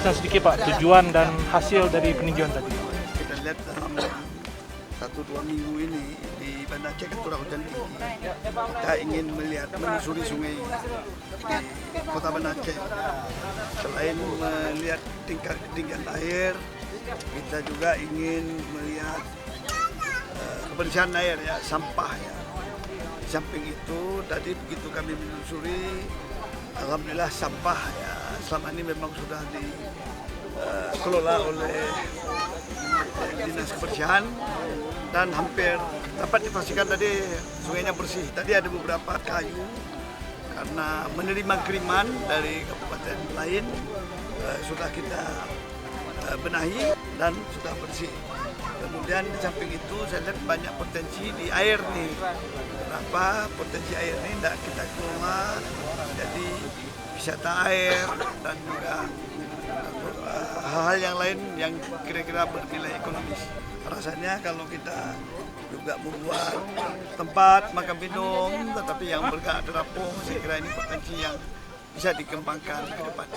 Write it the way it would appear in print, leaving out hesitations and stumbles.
jelaskan sedikit Pak tujuan dan hasil dari peninjauan tadi. Kita lihat dalam 1-2 minggu ini di Banda Aceh kan curah hujan tinggi. Kita ingin melihat menyusuri sungai di Kota Banda Aceh. Selain melihat tingkat ketinggian air, kita juga ingin melihat kebersihan air ya, sampah ya. Di samping itu tadi begitu kami menyusuri, alhamdulillah sampah ya selama ini memang sudah dikelola oleh dinas kebersihan dan hampir dapat dipastikan tadi sungainya bersih. Tadi ada beberapa kayu karena menerima kiriman dari kabupaten lain sudah kita benahi dan sudah bersih. Kemudian di samping itu saya lihat banyak potensi di air nih. Berapa potensi air ini tidak kita kelola, jadi wisata air dan juga hal-hal yang lain yang kira-kira bernilai ekonomis. Rasanya kalau kita juga membuat tempat makan minum, tetapi yang bergerak terapung, saya kira ini potensi yang bisa dikembangkan ke depan.